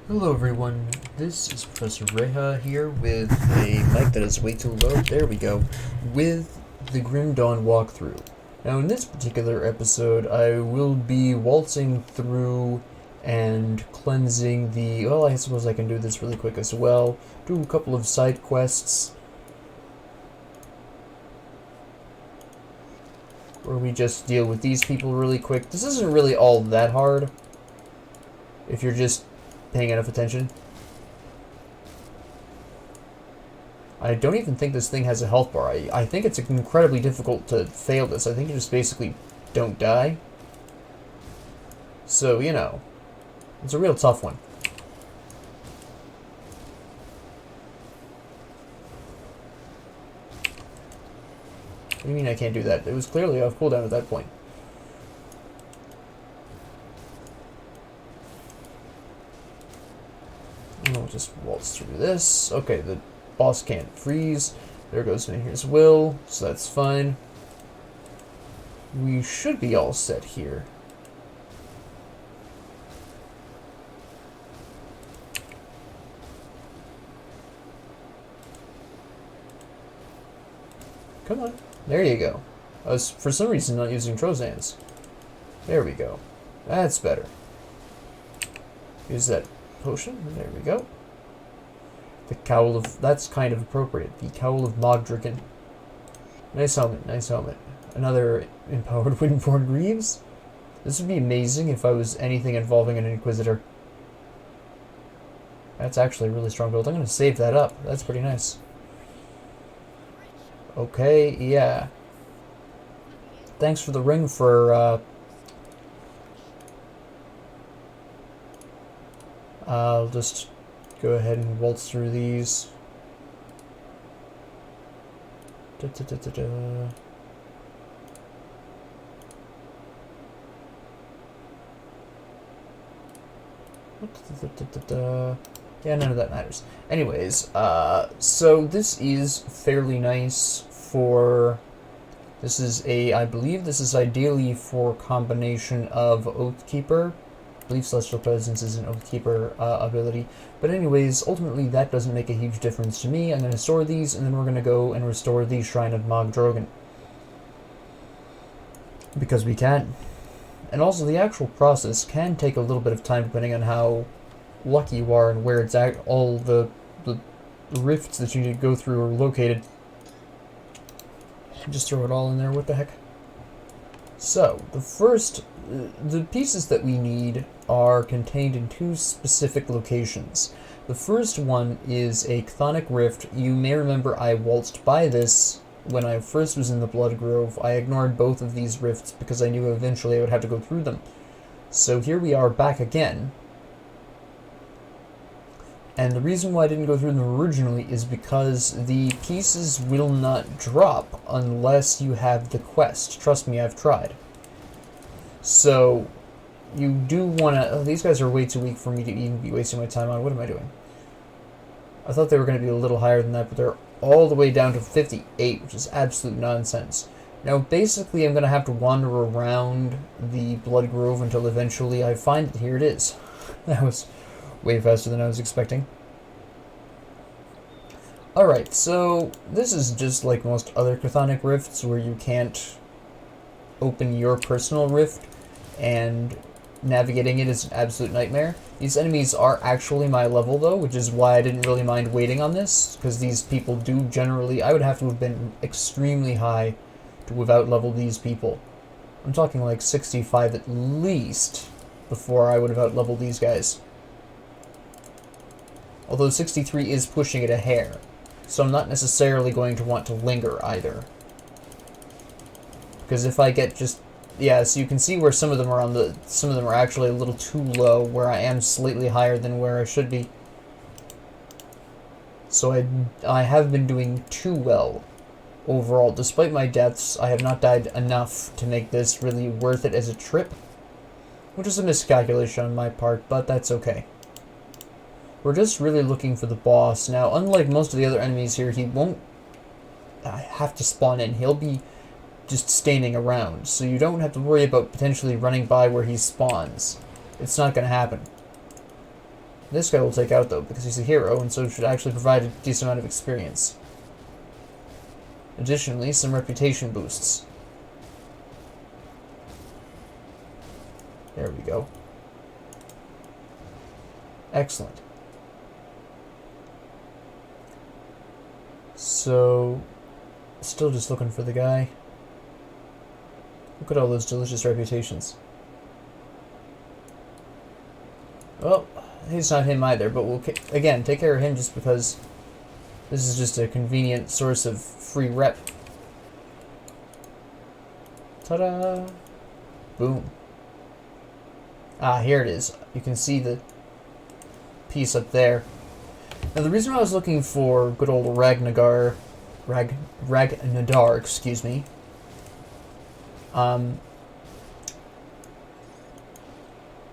Hello everyone, this is Professor Reha here with a mic that is way too low, there we go, with the Grim Dawn walkthrough. Now in this particular episode, I will be waltzing through and cleansing the, well, I suppose I can do this really quick as well, do a couple of side quests, where we just deal with these people really quick. This isn't really all that hard, if you're just paying enough attention. I don't even think this thing has a health bar. I think it's incredibly difficult to fail this. I think you just basically don't die. So, you know, it's a real tough one. What do you mean I can't do that? It was clearly off cooldown at that point. And we'll just waltz through this. Okay, the boss can't freeze. There goes Mahir's will, so that's fine. We should be all set here. Come on. There you go. I was, for some reason, not using Trozans. There we go. That's better. Use that potion. There we go. The cowl of... That's kind of appropriate. The cowl of Mogdrogan. Nice helmet, nice helmet. Another empowered Windborn Greaves. This would be amazing if I was anything involving an Inquisitor. That's actually a really strong build. I'm going to save that up. That's pretty nice. Okay, yeah. Thanks for the ring for, I'll just go ahead and waltz through these. Da, da, da, da, da. Yeah, none of that matters. Anyways, so this is fairly nice for... This is a... I believe this is ideally for combination of Oathkeeper. I believe Celestial Presence is an Oathkeeper ability. But anyways, ultimately that doesn't make a huge difference to me. I'm going to store these, and then we're going to go and restore the Shrine of Mogdrogan. Because we can. And also, the actual process can take a little bit of time depending on how lucky you are and where it's at. All the rifts that you need to go through are located. Just throw it all in there, what the heck. So, the pieces that we need are contained in two specific locations. The first one is a chthonic rift. You may remember I waltzed by this when I first was in the Blood Grove. I ignored both of these rifts because I knew eventually I would have to go through them. So here we are back again. And the reason why I didn't go through them originally is because the pieces will not drop unless you have the quest. Trust me, I've tried. So, you do want to... Oh, these guys are way too weak for me to even be wasting my time on. What am I doing? I thought they were going to be a little higher than that, but they're all the way down to 58, which is absolute nonsense. Now, basically, I'm going to have to wander around the Blood Grove until eventually I find it. Here it is. That was way faster than I was expecting. Alright, so this is just like most other chthonic rifts where you can't open your personal rift, and navigating it is an absolute nightmare. These enemies are actually my level though, which is why I didn't really mind waiting on this, because these people do generally... I would have to have been extremely high to have out-leveled these people. I'm talking like 65 at least before I would have out-leveled these guys. Although 63 is pushing it a hair, so I'm not necessarily going to want to linger either. Because if I get just... Yeah, so you can see where some of them are on the... Some of them are actually a little too low, where I am slightly higher than where I should be. So I have been doing too well overall. Despite my deaths, I have not died enough to make this really worth it as a trip. Which is a miscalculation on my part, but that's okay. We're just really looking for the boss. Now, unlike most of the other enemies here, he won't have to spawn in. He'll be just standing around, so you don't have to worry about potentially running by where he spawns. It's not going to happen. This guy will take out, though, because he's a hero, and so should actually provide a decent amount of experience. Additionally, some reputation boosts. There we go. Excellent. So, still just looking for the guy. Look at all those delicious reputations. Well, he's not him either, but we'll, again, take care of him just because this is just a convenient source of free rep. Ta-da! Boom. Ah, here it is. You can see the piece up there. Now, the reason I was looking for good old Ragnadar, excuse me,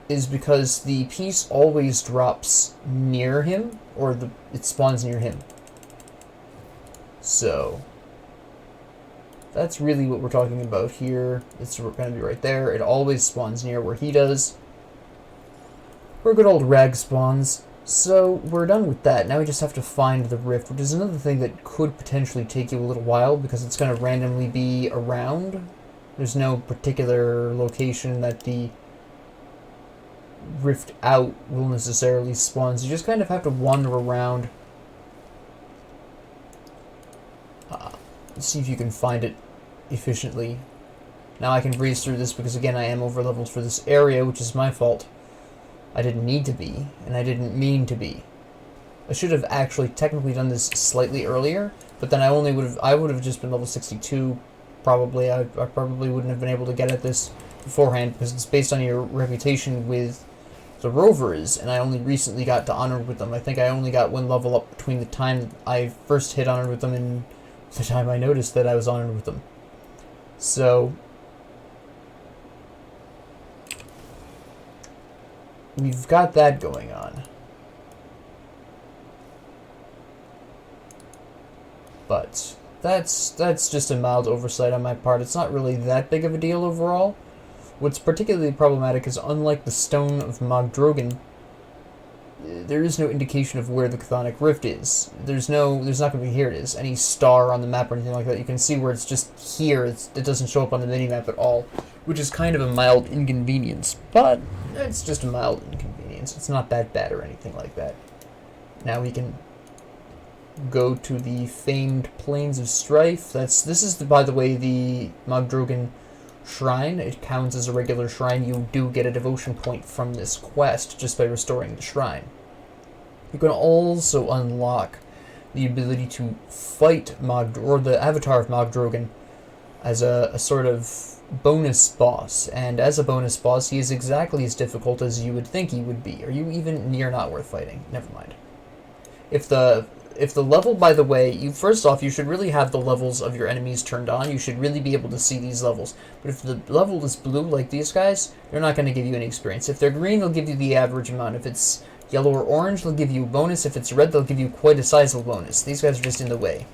is because the piece always drops near him, or it spawns near him. So, that's really what we're talking about here. It's going to be right there. It always spawns near where he does. Where good old Rag spawns. So, we're done with that. Now we just have to find the rift, which is another thing that could potentially take you a little while, because it's going to randomly be around. There's no particular location that the rift out will necessarily spawn, so you just kind of have to wander around. See if you can find it efficiently. Now I can breeze through this because, again, I am overleveled for this area, which is my fault. I didn't need to be, and I didn't mean to be. I should have actually technically done this slightly earlier, but then I would have just been level 62, probably. I probably wouldn't have been able to get at this beforehand, because it's based on your reputation with the Rovers, and I only recently got to Honored with them. I think I only got one level up between the time I first hit Honored with them and the time I noticed that I was Honored with them. So, we've got that going on. But that's just a mild oversight on my part. It's not really that big of a deal overall. What's particularly problematic is, unlike the Stone of Mogdrogan, there is no indication of where the Chthonic Rift is. There's not going to be, here it is, any star on the map or anything like that. You can see where it's just here. It doesn't show up on the minimap at all, which is kind of a mild inconvenience. But it's just a mild inconvenience. It's not that bad or anything like that. Now we can go to the famed Plains of Strife. This is, by the way, the Mogdrogan Shrine. It counts as a regular shrine. You do get a devotion point from this quest just by restoring the shrine. You can also unlock the ability to fight the Avatar of Mogdrogan as a sort of bonus boss, and as a bonus boss, he is exactly as difficult as you would think he would be. Are you even near not worth fighting? Never mind. If the level, by the way, first off, you should really have the levels of your enemies turned on. You should really be able to see these levels. But if the level is blue, like these guys, they're not going to give you any experience. If they're green, they'll give you the average amount. If it's yellow or orange, they'll give you a bonus. If it's red, they'll give you quite a sizable bonus. These guys are just in the way.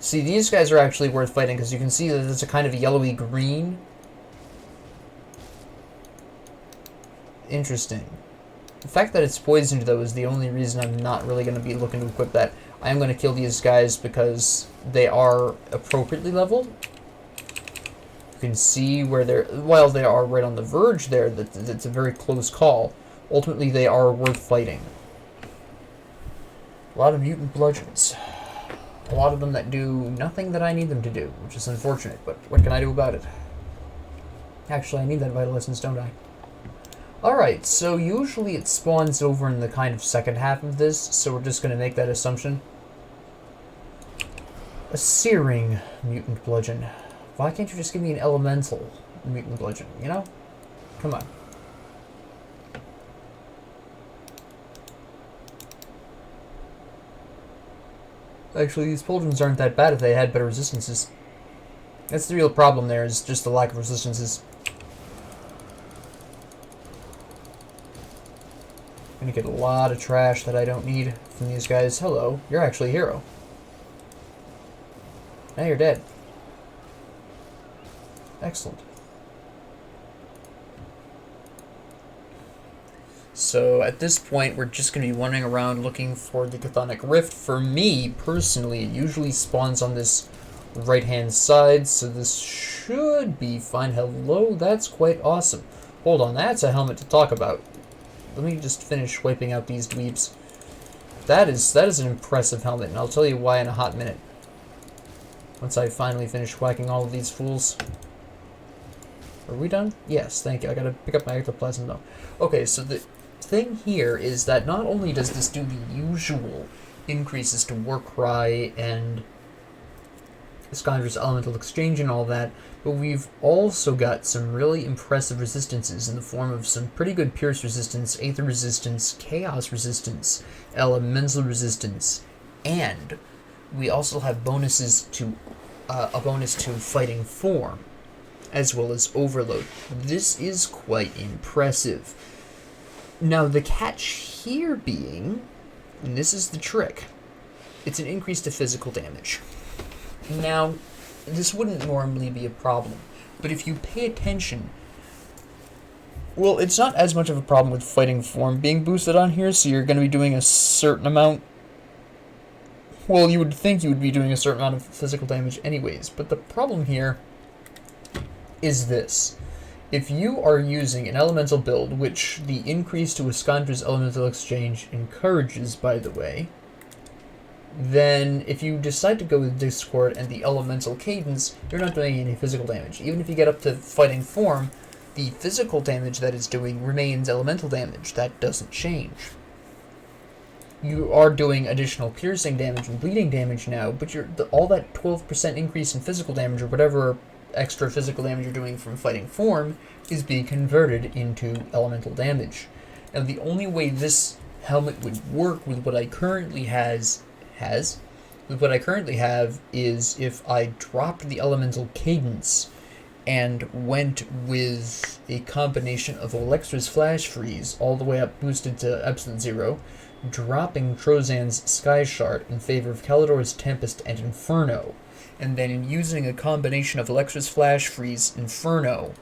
See, these guys are actually worth fighting, because you can see that it's a kind of yellowy green. Interesting. The fact that it's poisoned, though, is the only reason I'm not really going to be looking to equip that. I am going to kill these guys because they are appropriately leveled. You can see where while they are right on the verge there, that's a very close call. Ultimately, they are worth fighting. A lot of mutant bludgeons. A lot of them that do nothing that I need them to do, which is unfortunate, but what can I do about it? Actually, I need that vital essence, don't I? Alright, so usually it spawns over in the kind of second half of this, so we're just going to make that assumption. A searing mutant bludgeon. Why can't you just give me an elemental mutant bludgeon, you know? Come on. Actually, these bludgeons aren't that bad if they had better resistances. That's the real problem there, is just the lack of resistances. I'm gonna get a lot of trash that I don't need from these guys. Hello, you're actually a hero. Now you're dead. Excellent. So at this point, we're just going to be wandering around looking for the Chthonic Rift. For me, personally, it usually spawns on this right-hand side, so this should be fine. Hello, that's quite awesome. Hold on, that's a helmet to talk about. Let me just finish wiping out these dweebs. That is an impressive helmet, and I'll tell you why in a hot minute. Once I finally finish whacking all of these fools. Are we done? Yes, thank you. I gotta pick up my ectoplasm though. Okay, so the thing here is that not only does this do the usual increases to Warcry and Scondra's Elemental Exchange and all that, but we've also got some really impressive resistances in the form of some pretty good Pierce resistance, Aether resistance, Chaos resistance, Elemental resistance, and we also have bonuses to a bonus to Fighting Form, as well as Overload. This is quite impressive. Now, the catch here being, and this is the trick, it's an increase to physical damage. Now, this wouldn't normally be a problem, but if you pay attention, well, it's not as much of a problem with Fighting Form being boosted on here, so you're going to be doing a certain amount. Well, you would think you would be doing a certain amount of physical damage anyways, but the problem here is this. If you are using an elemental build, which the increase to Iskandra's Elemental Exchange encourages, by the way, then if you decide to go with Discord and the Elemental Cadence, you're not doing any physical damage. Even if you get up to Fighting Form, the physical damage that it's doing remains elemental damage. That doesn't change. You are doing additional piercing damage and bleeding damage now, but all that 12% increase in physical damage, or whatever extra physical damage you're doing from Fighting Form, is being converted into elemental damage. Now, the only way this helmet would work with what I currently have is if I dropped the elemental cadence and went with a combination of Alexstra's Flash Freeze all the way up boosted to Absolute Zero, dropping Trozan's Sky Shard in favor of Kalidor's Tempest and Inferno, and then using a combination of Alexstra's Flash Freeze, Inferno,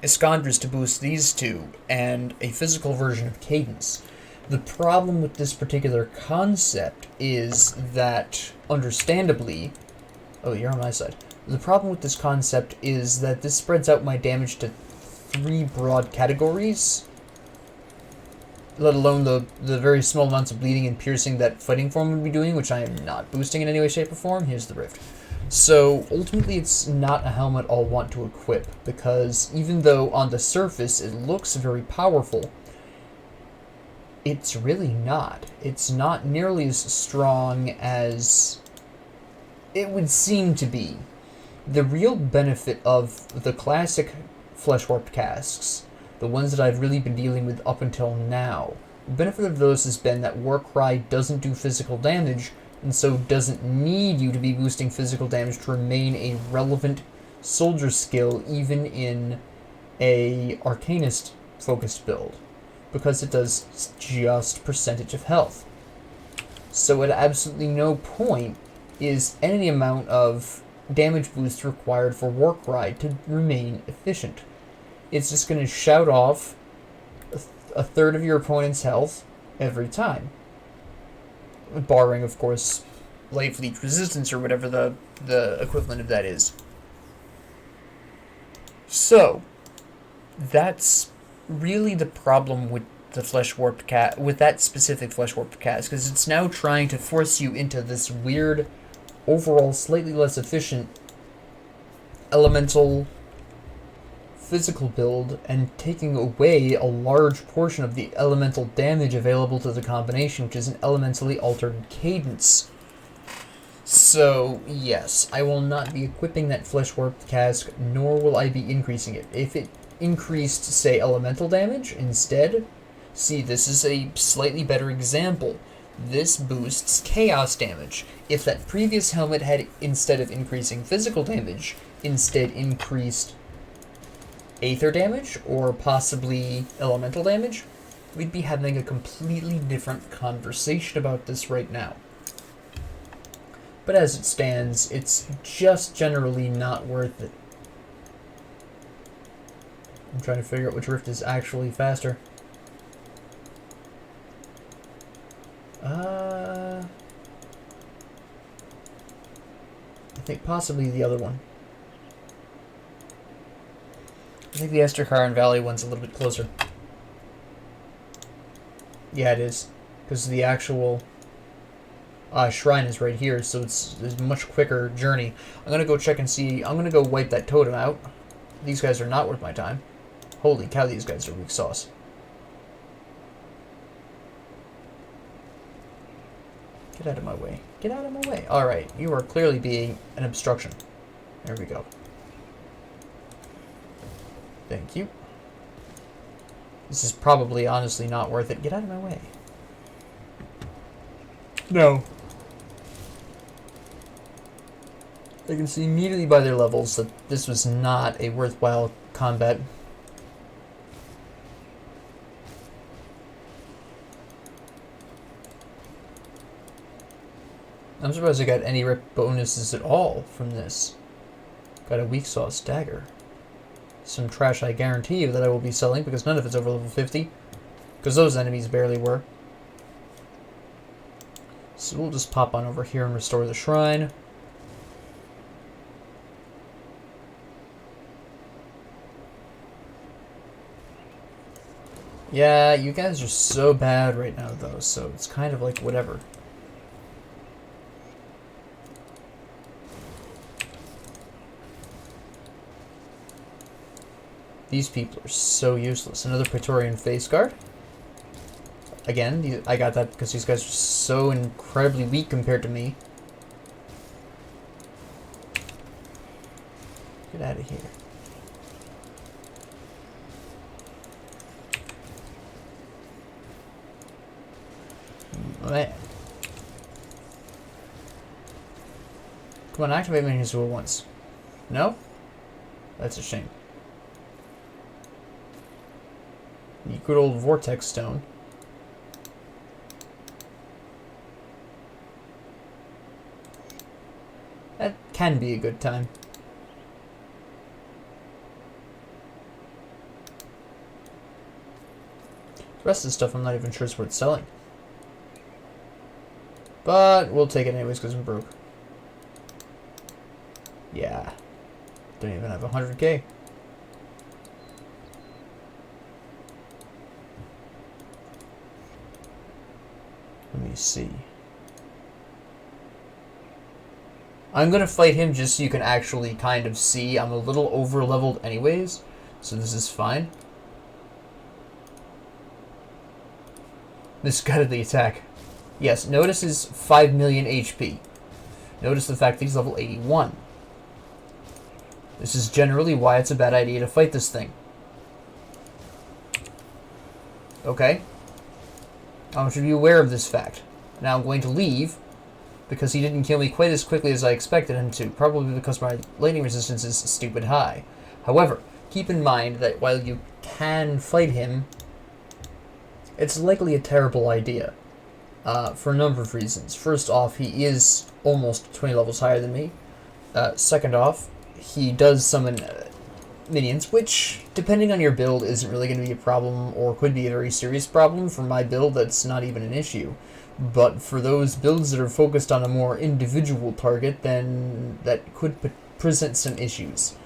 Iskandra's to boost these two, and a physical version of Cadence. The problem with this particular concept is that, understandably... Oh, you're on my side. The problem with this concept is that this spreads out my damage to 3 broad categories, let alone the very small amounts of bleeding and piercing that Fighting Form would be doing, which I am not boosting in any way, shape, or form. Here's the Rift. So, ultimately, it's not a helmet I'll want to equip, because even though on the surface it looks very powerful, it's really not. It's not nearly as strong as it would seem to be. The real benefit of the classic Flesh Warped casks, the ones that I've really been dealing with up until now, the benefit of those has been that Warcry doesn't do physical damage, and so doesn't need you to be boosting physical damage to remain a relevant soldier skill even in a Arcanist focused build, because it does just percentage of health. So at absolutely no point is any amount of damage boost required for Warcry to remain efficient. It's just going to shout off a third of your opponent's health every time. Barring, of course, Life Leech Resistance or whatever the equivalent of that is. So, that's really the problem with the Flesh Warped Cat, with that specific Flesh Warped Cast, because it's now trying to force you into this weird, overall slightly less efficient elemental physical build and taking away a large portion of the elemental damage available to the combination, which is an elementally altered cadence. So, yes, I will not be equipping that Flesh Warped Cask, nor will I be increasing it. If it increased, say, elemental damage instead, see, this is a slightly better example. This boosts chaos damage. If that previous helmet had, instead of increasing physical damage, instead increased Aether damage, or possibly elemental damage, we'd be having a completely different conversation about this right now. But as it stands, it's just generally not worth it. I'm trying to figure out which Rift is actually faster. I think possibly the other one. I think the Esterkaran Valley one's a little bit closer. Yeah, it is. Because the actual shrine is right here, so it's a much quicker journey. I'm going to go check and see. I'm going to go wipe that totem out. These guys are not worth my time. Holy cow, these guys are weak sauce. Get out of my way. Get out of my way. Alright, you are clearly being an obstruction. There we go. Thank you. This is probably honestly not worth it. Get out of my way. No. I can see immediately by their levels that this was not a worthwhile combat. I'm surprised I got any rep bonuses at all from this. Got a weak sauce dagger. Some trash I guarantee you that I will be selling because none of it's over level 50. Because those enemies barely were. So we'll just pop on over here and restore the shrine. Yeah, you guys are so bad right now though, so it's kind of like whatever. These people are so useless. Another Praetorian face guard. Again, I got that because these guys are so incredibly weak compared to me. Get out of here. Man. Come on, activate minions at once. No? That's a shame. The good old Vortex Stone. That can be a good time. The rest of the stuff I'm not even sure is worth selling. But we'll take it anyways because I'm broke. Yeah. Don't even have 100k. Let me see. I'm going to fight him just so you can actually kind of see. I'm a little over-leveled anyways, so this is fine. Misguided the attack. Yes, notice his 5 million HP. Notice the fact that he's level 81. This is generally why it's a bad idea to fight this thing. Okay? I want you to be aware of this fact. Now I'm going to leave, because he didn't kill me quite as quickly as I expected him to, probably because my lightning resistance is stupid high. However, keep in mind that while you can fight him, it's likely a terrible idea. For a number of reasons. First off, he is almost 20 levels higher than me. Second off, he does summon minions, which, depending on your build, isn't really going to be a problem, or could be a very serious problem. For my build, that's not even an issue. But for those builds that are focused on a more individual target, then that could present some issues.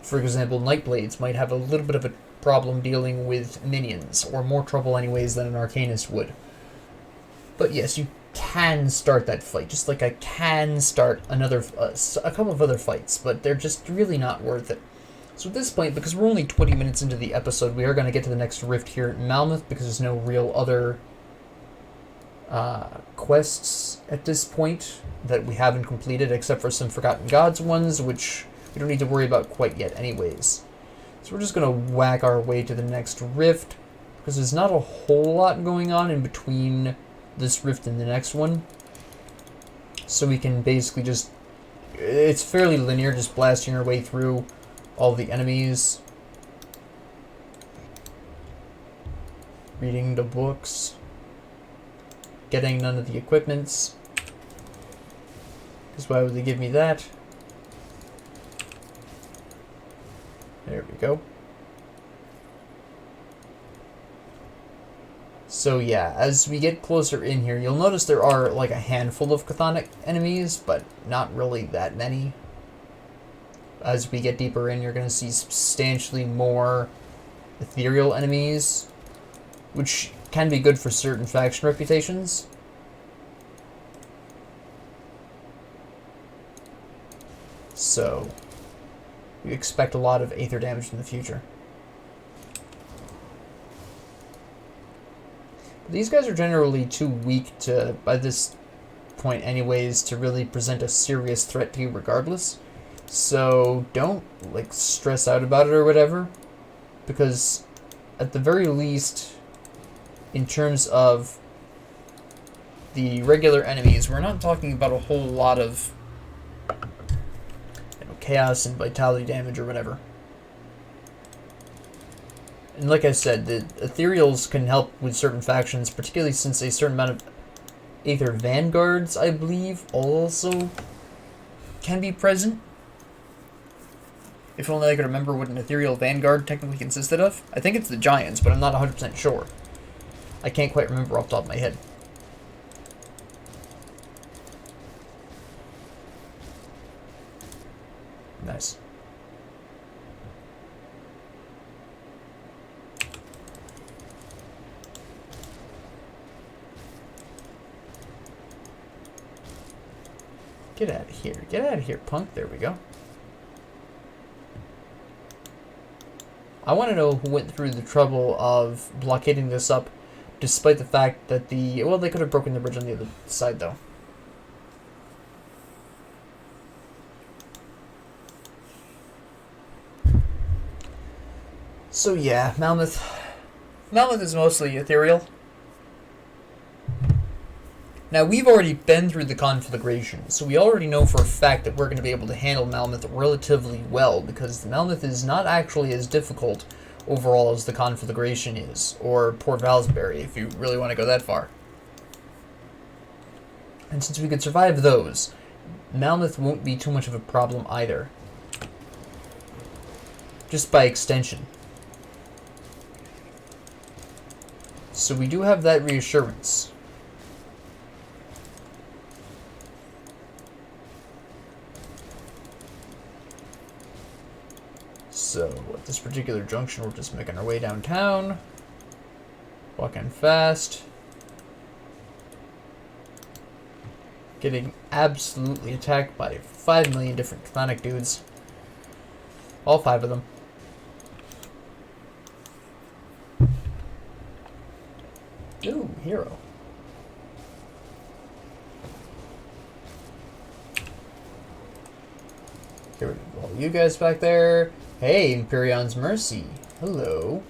For example, Nightblades might have a little bit of a problem dealing with minions, or more trouble anyways than an Arcanist would. But yes, you can start that fight, just like I can start another, a couple of other fights, but they're just really not worth it. So at this point, because we're only 20 minutes into the episode, we are going to get to the next rift here at Malmoth, because there's no real other quests at this point that we haven't completed, except for some Forgotten Gods ones, which we don't need to worry about quite yet anyways. So we're just going to whack our way to the next rift, because there's not a whole lot going on in between this rift and the next one. So we can basically just... It's fairly linear, just blasting our way through all the enemies. Reading the books. Getting none of the equipments. Because why would they give me that? There we go. So yeah, as we get closer in here, you'll notice there are like a handful of chthonic enemies, but not really that many. As we get deeper in, you're going to see substantially more ethereal enemies, which can be good for certain faction reputations. So, we expect a lot of aether damage in the future. But these guys are generally too weak to, by this point anyways, to really present a serious threat to you regardless. So don't like stress out about it or whatever, because at the very least, in terms of the regular enemies, we're not talking about a whole lot of chaos and vitality damage or whatever. And like I said, the ethereals can help with certain factions, particularly since a certain amount of aether vanguards, I believe, also can be present. If only I could remember what an ethereal vanguard technically consisted of. I think it's the giants, but I'm not 100% sure. I can't quite remember off the top of my head. Nice. Get out of here. Get out of here, punk. There we go. I want to know who went through the trouble of blockading this up, despite the fact that the... Well, they could have broken the bridge on the other side, though. So yeah, Mammoth. Mammoth is mostly ethereal. Now, we've already been through the conflagration, so we already know for a fact that we're going to be able to handle Mammoth relatively well, because the Mammoth is not actually as difficult overall as the conflagration is, or Port Valsbury, if you really want to go that far. And since we could survive those, Mammoth won't be too much of a problem either. Just by extension. So we do have that reassurance. So, at this particular junction, we're just making our way downtown. Walking fast. Getting absolutely attacked by 5 million different chthonic dudes. All 5 of them. Ooh, hero. Here we go. All you guys back there. Hey, Imperion's Mercy. Hello.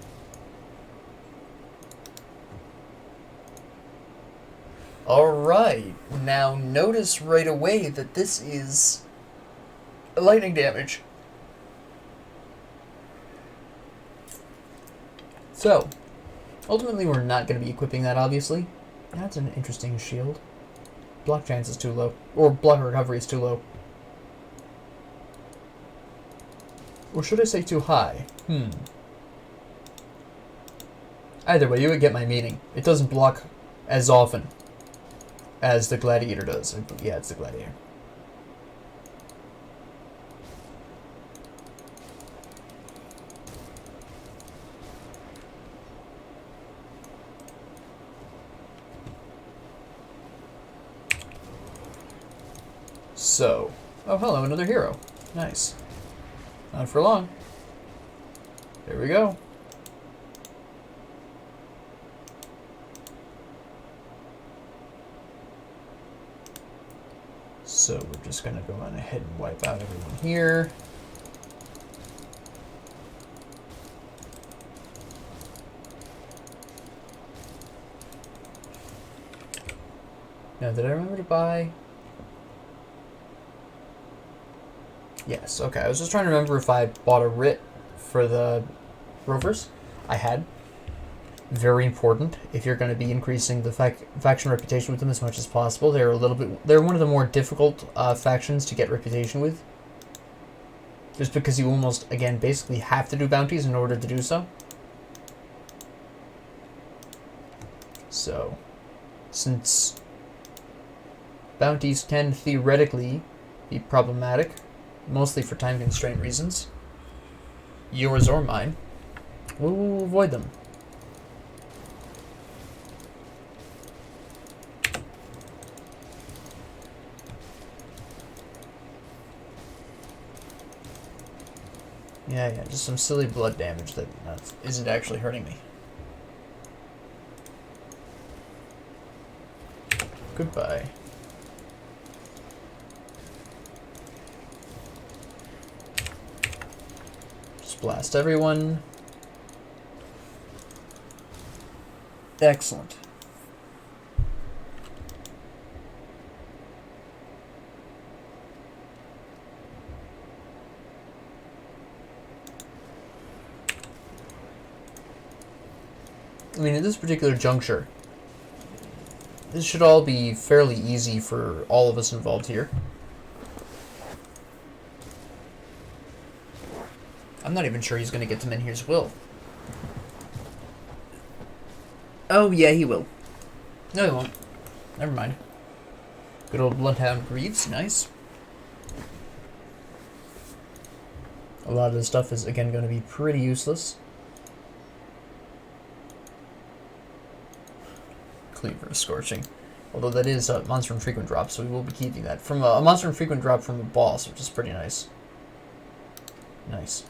Alright. Now notice right away that this is lightning damage. So, ultimately we're not going to be equipping that, obviously. That's an interesting shield. Block chance is too low. Or block recovery is too low. Or should I say too high? Either way, you would get my meaning. It doesn't block as often as the Gladiator does. Yeah, it's the Gladiator. So, oh hello, another hero. Nice. Not for long. There we go. So we're just going to go on ahead and wipe out everyone here. Now, did I remember to buy? Yes, okay. I was just trying to remember if I bought a writ for the rovers. I had. Very important if you're going to be increasing the faction reputation with them as much as possible. They're one of the more difficult factions to get reputation with. Just because you almost, again, basically have to do bounties in order to do so. So, since bounties can theoretically be problematic, mostly for time constraint reasons, yours or mine, we'll avoid them. Yeah, just some silly blood damage that isn't actually hurting me. Goodbye. Just blast everyone. Excellent. I mean, at this particular juncture, this should all be fairly easy for all of us involved here. I'm not even sure he's going to get to Menhir's will. Oh, yeah, he will. No, he won't. Never mind. Good old Bloodhound Greaves, nice. A lot of this stuff is, again, going to be pretty useless. Cleaver Scorching. Although that is a Monster Infrequent drop, so we will be keeping that. From a Monster Infrequent drop from a boss, which is pretty nice. Nice.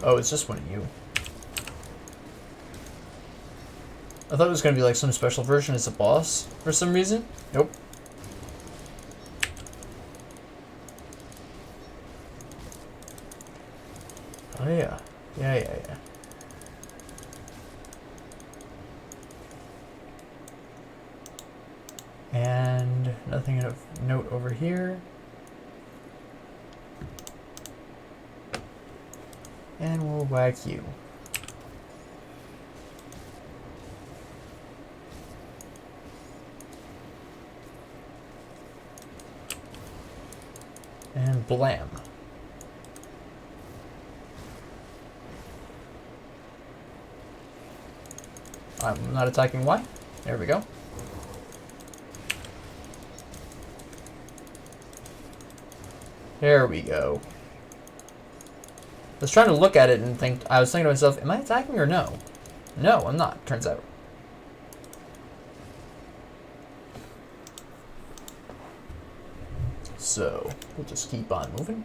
Oh, it's just one of you. I thought it was going to be like some special version as a boss for some reason. Nope. Oh yeah. Yeah. And nothing of note over here. And we'll whack you. And blam. I'm not attacking Y. There we go. There we go. I was trying to look at it and think, I was thinking to myself, am I attacking or no? No, I'm not, turns out. So, we'll just keep on moving.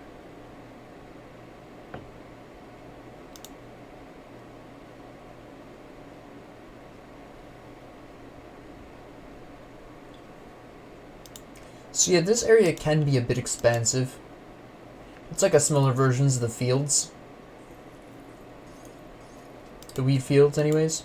So yeah, this area can be a bit expansive. It's like a smaller versions of the fields. The wheat fields, anyways.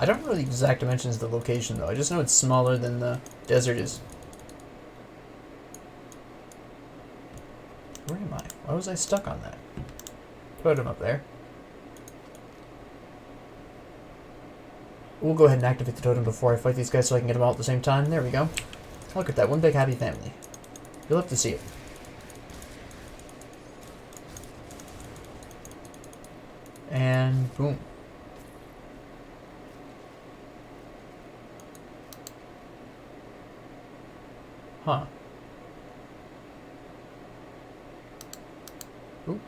I don't know the exact dimensions of the location, though. I just know it's smaller than the desert is. Where am I? Why was I stuck on that? Put him up there. We'll go ahead and activate the totem before I fight these guys so I can get them all at the same time. There we go. Look at that. One big happy family. You'll have to see it. And boom. Huh. Oop.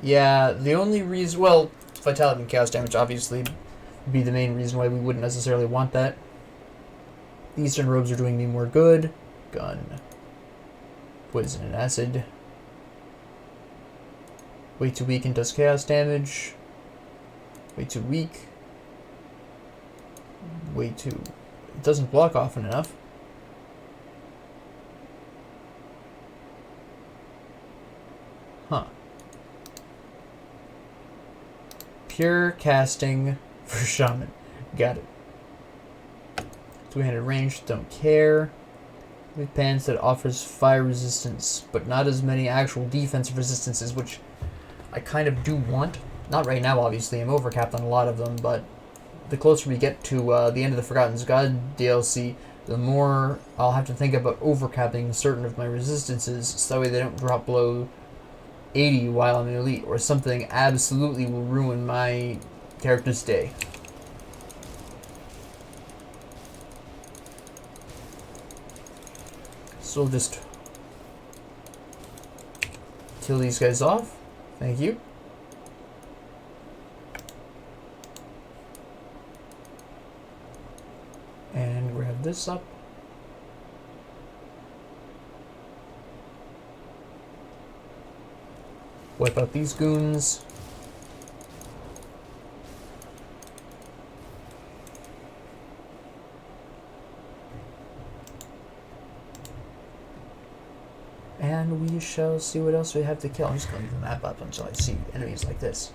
Yeah, the only reason, well, vitality and chaos damage obviously would be the main reason why we wouldn't necessarily want that. The Eastern robes are doing me more good. Gun. Poison and acid. Way too weak and does chaos damage. Way too weak. Way too... It doesn't block often enough. Huh. Pure casting for Shaman. Got it. Two-handed range, don't care. With pants that offers fire resistance, but not as many actual defensive resistances, which I kind of do want. Not right now, obviously. I'm overcapped on a lot of them, but the closer we get to the end of the Forgotten God DLC, the more I'll have to think about overcapping certain of my resistances, so that way they don't drop below 80 while I'm in Elite, or something absolutely will ruin my character's day. So we'll just kill these guys off. Thank you. And grab this up. Wipe out these goons. And we shall see what else we have to kill. I'm just going to leave the map up until I see enemies like this.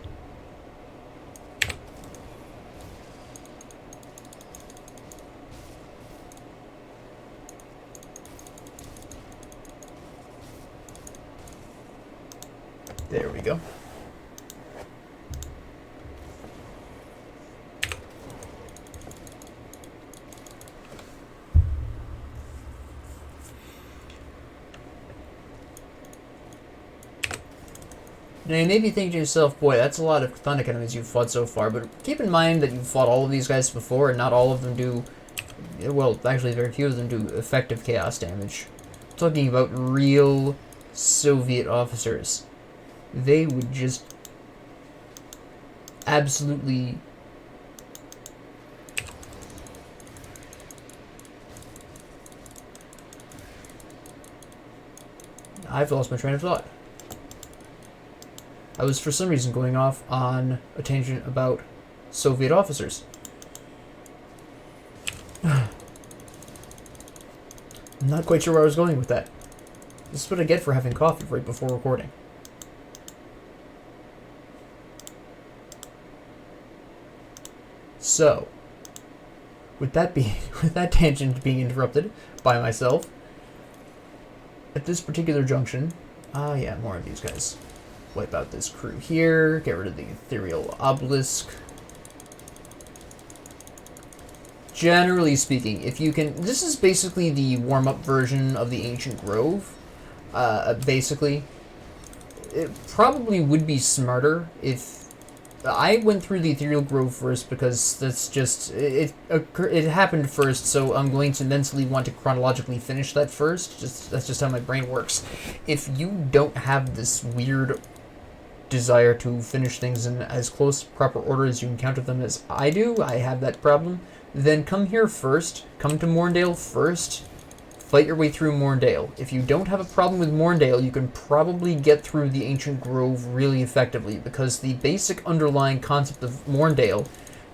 There we go. Now you may be thinking to yourself, boy, that's a lot of chthonic enemies you've fought so far, but keep in mind that you've fought all of these guys before, and not all of them do, well, actually very few of them do effective chaos damage. I'm talking about real Soviet officers. They would just absolutely I've lost my train of thought. I was for some reason going off on a tangent about Soviet officers. I'm not quite sure where I was going with that. This is what I get for having coffee right before recording. So, with that tangent being interrupted by myself, at this particular junction, yeah, more of these guys. Wipe out this crew here, get rid of the ethereal obelisk. Generally speaking, if you can, this is basically the warm-up version of the Ancient Grove. Basically, it probably would be smarter if I went through the ethereal grove first, because that's just it happened first, so I'm going to mentally want to chronologically finish that first. That's just how my brain works. If you don't have this weird desire to finish things in as close proper order as you encounter them as I do, I have that problem, then come here first, come to Mourndale first, fight your way through Mourndale. If you don't have a problem with Mourndale, you can probably get through the Ancient Grove really effectively, because the basic underlying concept of Mourndale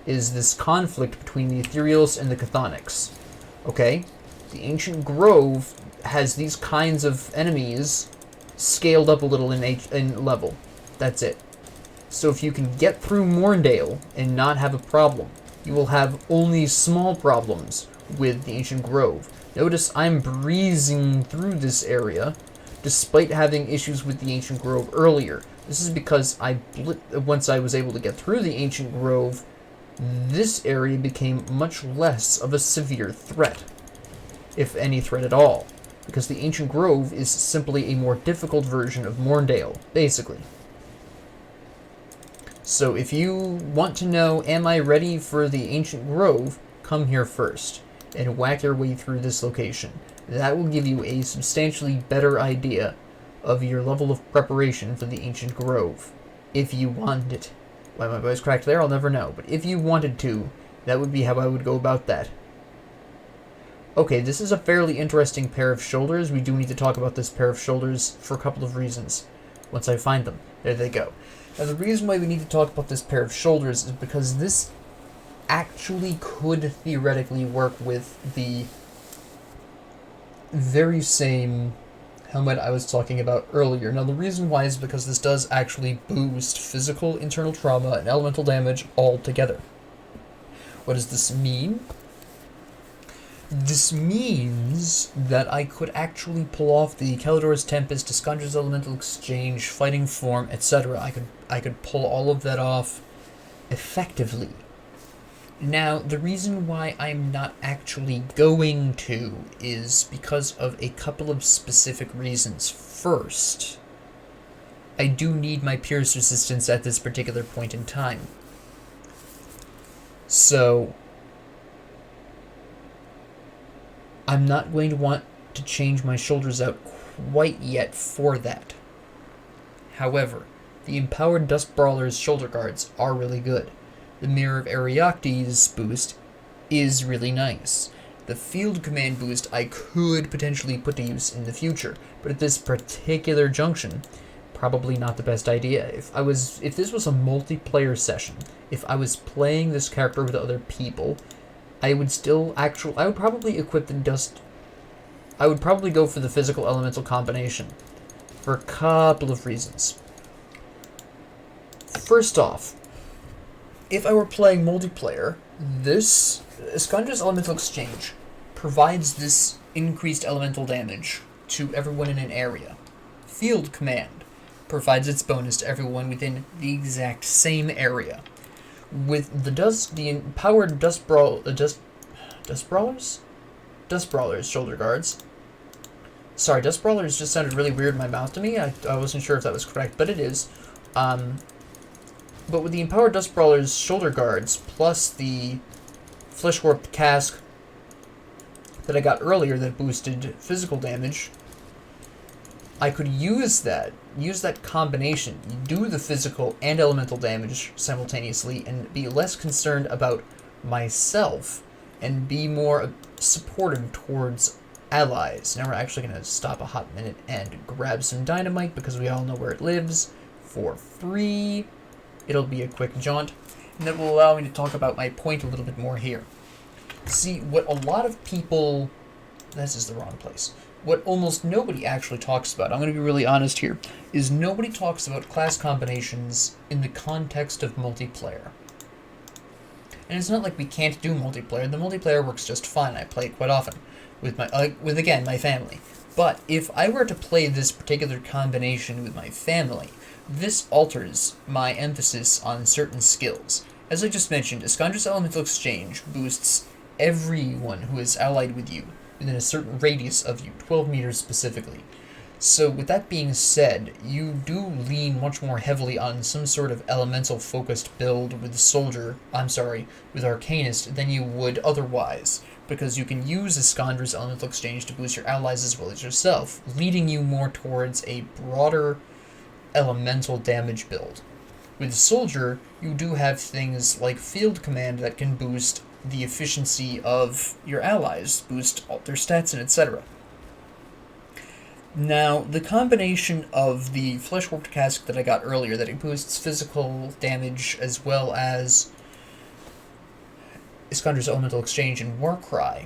is this conflict between the Ethereals and the Chthonics. Okay? The Ancient Grove has these kinds of enemies scaled up a little in level. That's it. So if you can get through Mourndale and not have a problem, you will have only small problems with the Ancient Grove. Notice I'm breezing through this area, despite having issues with the Ancient Grove earlier. This is because once I was able to get through the Ancient Grove, this area became much less of a severe threat, if any threat at all, because the Ancient Grove is simply a more difficult version of Mourndale, basically. So if you want to know, am I ready for the Ancient Grove, come here first and whack your way through this location. That will give you a substantially better idea of your level of preparation for the Ancient Grove, if you want it. Why my voice cracked there, I'll never know, but if you wanted to, that would be how I would go about that. Okay, this is a fairly interesting pair of shoulders. We do need to talk about this pair of shoulders for a couple of reasons, once I find them. There they go. Now, the reason why we need to talk about this pair of shoulders is because this actually could theoretically work with the very same helmet I was talking about earlier. Now, the reason why is because this does actually boost physical, internal trauma, and elemental damage all together. What does this mean? This means that I could actually pull off the Kalidor's Tempest, Discondra's Elemental Exchange, Fighting Form, etc. I could I could pull all of that off effectively. Now, the reason why I'm not actually going to is because of a couple of specific reasons. First, I do need my pierce resistance at this particular point in time. So, I'm not going to want to change my shoulders out quite yet for that. However, the Empowered Dust Brawler's shoulder guards are really good. The Mirror of Ariocte's boost is really nice. The Field Command boost I could potentially put to use in the future, but at this particular junction, probably not the best idea. If this was a multiplayer session, if I was playing this character with other people, I would probably equip the dust. I would probably go for the physical elemental combination for a couple of reasons. First off, if I were playing multiplayer, this Iskandra's Elemental Exchange provides this increased elemental damage to everyone in an area. Field Command provides its bonus to everyone within the exact same area. With the Empowered Dust Brawlers shoulder guards. Sorry, Dust Brawlers just sounded really weird in my mouth to me. I wasn't sure if that was correct, but it is. But with the Empowered Dust Brawlers shoulder guards, plus the Flesh Warped Cask that I got earlier that boosted physical damage, I could use that combination, do the physical and elemental damage simultaneously, and be less concerned about myself, and be more supportive towards allies. Now we're actually going to stop a hot minute and grab some dynamite, because we all know where it lives, for free. It'll be a quick jaunt, and that will allow me to talk about my point a little bit more here. See, what a lot of people... This is the wrong place. What almost nobody actually talks about, I'm going to be really honest here, is nobody talks about class combinations in the context of multiplayer. And it's not like we can't do multiplayer. The multiplayer works just fine. I play it quite often with my family. But if I were to play this particular combination with my family, this alters my emphasis on certain skills. As I just mentioned, Iskandra's Elemental Exchange boosts everyone who is allied with you within a certain radius of you, 12 meters specifically. So with that being said, you do lean much more heavily on some sort of elemental focused build with with Arcanist than you would otherwise, because you can use Iskandra's Elemental Exchange to boost your allies as well as yourself, leading you more towards a broader elemental damage build. With Soldier, you do have things like Field Command that can boost the efficiency of your allies, boost all their stats and etc. Now, the combination of the Flesh Warped Cask that I got earlier, that it boosts physical damage as well as Iskandra's Elemental Exchange and Warcry,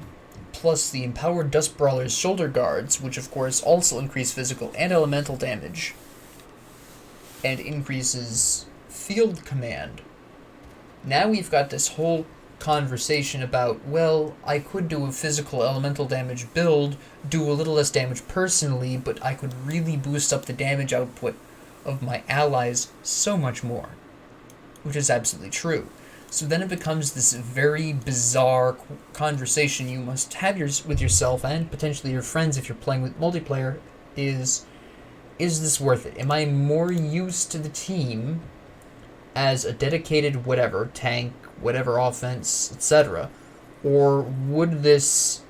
plus the Empowered Dust Brawler's shoulder guards, which of course also increase physical and elemental damage, and increases Field Command. Now we've got this whole conversation about, well, I could do a physical elemental damage build, do a little less damage personally, but I could really boost up the damage output of my allies so much more. Which is absolutely true. So then it becomes this very bizarre conversation you must have with yourself and potentially your friends if you're playing with multiplayer, is this worth it? Am I more used to the team as a dedicated whatever, tank, whatever offense, etc., or would this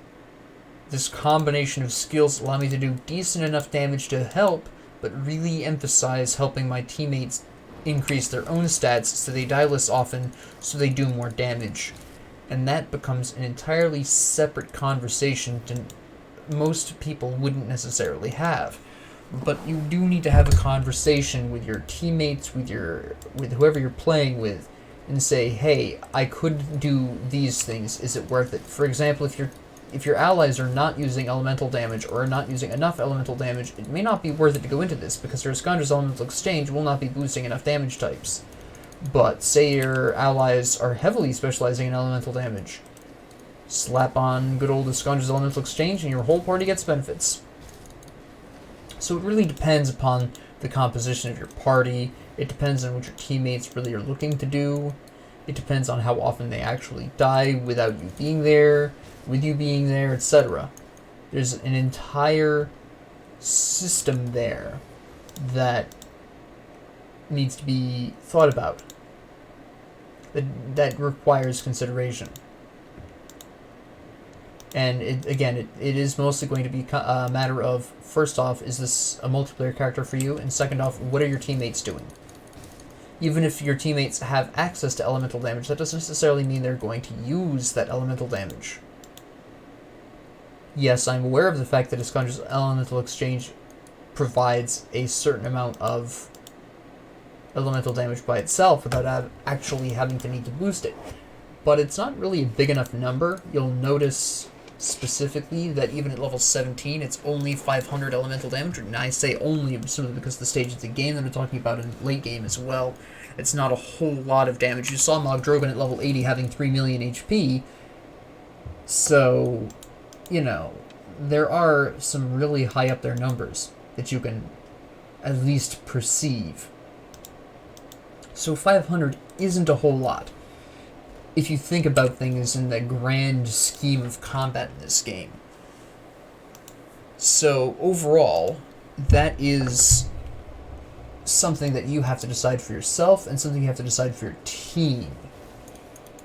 combination of skills allow me to do decent enough damage to help, but really emphasize helping my teammates increase their own stats so they die less often, so they do more damage? And that becomes an entirely separate conversation that most people wouldn't necessarily have. But you do need to have a conversation with your teammates, with whoever you're playing with, and say, hey, I could do these things, is it worth it? For example, if your allies are not using elemental damage or are not using enough elemental damage, it may not be worth it to go into this, because your Iskandra's Elemental Exchange will not be boosting enough damage types. But say your allies are heavily specializing in elemental damage, slap on good old Iskandra's Elemental Exchange and your whole party gets benefits. So it really depends upon the composition of your party. It depends on what your teammates really are looking to do. It depends on how often they actually die without you being there, with you being there, etc. There's an entire system there that needs to be thought about, that requires consideration. And it is mostly going to be a matter of, first off, is this a multiplayer character for you? And second off, what are your teammates doing? Even if your teammates have access to elemental damage, that doesn't necessarily mean they're going to use that elemental damage. Yes, I'm aware of the fact that Iskandr's Elemental Exchange provides a certain amount of elemental damage by itself without actually having to need to boost it. But it's not really a big enough number. You'll notice specifically that even at level 17, it's only 500 elemental damage. And I say only simply because the stage of the game that I'm talking about in late game as well. It's not a whole lot of damage. You saw Mogdrogan at level 80 having 3 million HP. So, you know, there are some really high up there numbers that you can at least perceive. So 500 isn't a whole lot if you think about things in the grand scheme of combat in this game. So overall, that is something that you have to decide for yourself and something you have to decide for your team.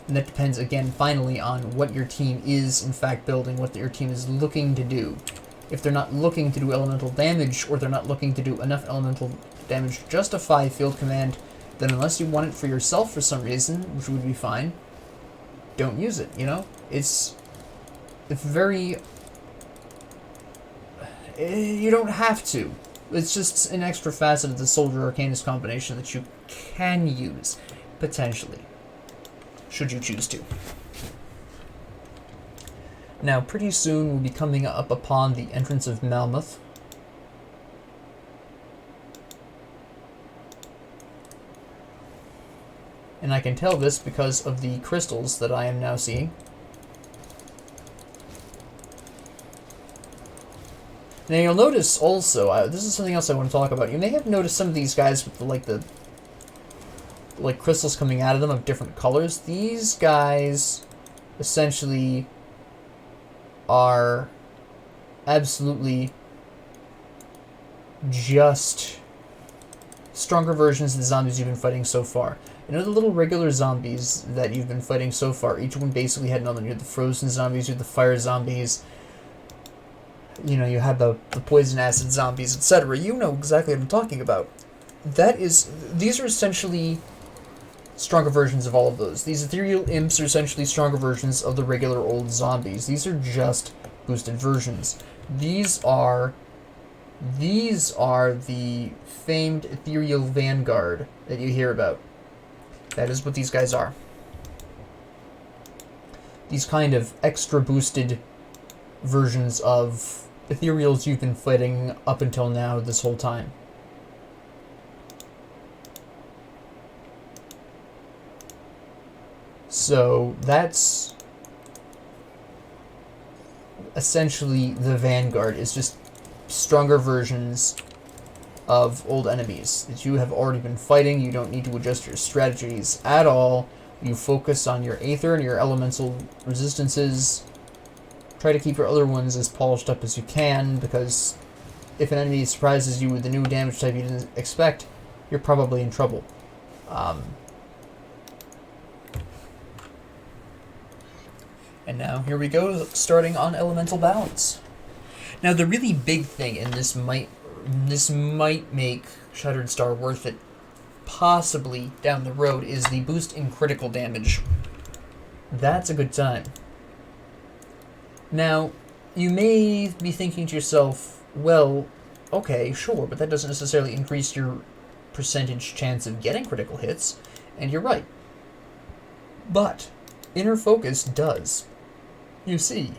And that depends, again, finally, on what your team is, in fact, building, what your team is looking to do. If they're not looking to do elemental damage, or they're not looking to do enough elemental damage to justify field command, then unless you want it for yourself for some reason, which would be fine, don't use it, you know? It's very... You don't have to. It's just an extra facet of the Soldier Arcanist combination that you can use, potentially, should you choose to. Now, pretty soon we'll be coming up upon the entrance of Malmuth. And I can tell this because of the crystals that I am now seeing. Now you'll notice also, this is something else I want to talk about. You may have noticed some of these guys with the crystals coming out of them of different colors. These guys essentially are absolutely just stronger versions of the zombies you've been fighting so far. You know the little regular zombies that you've been fighting so far? Each one basically had another. You had the frozen zombies, you had the fire zombies, you know, you had the poison acid zombies, etc. You know exactly what I'm talking about. These are essentially stronger versions of all of those. These ethereal imps are essentially stronger versions of the regular old zombies. These are just boosted versions. These are the famed ethereal vanguard that you hear about. That is what these guys are. These kind of extra boosted versions of ethereals you've been fighting up until now this whole time. So that's essentially the vanguard, is just stronger versions of old enemies that you have already been fighting. You don't need to adjust your strategies at all. You focus on your Aether and your elemental resistances. Try to keep your other ones as polished up as you can, because if an enemy surprises you with a new damage type you didn't expect, you're probably in trouble. And now, here we go, starting on elemental balance. Now, the really big thing, and this might make Shattered Star worth it, possibly down the road, is the boost in critical damage. That's a good time. Now, you may be thinking to yourself, well, okay, sure, but that doesn't necessarily increase your percentage chance of getting critical hits, and you're right. But Inner Focus does. You see,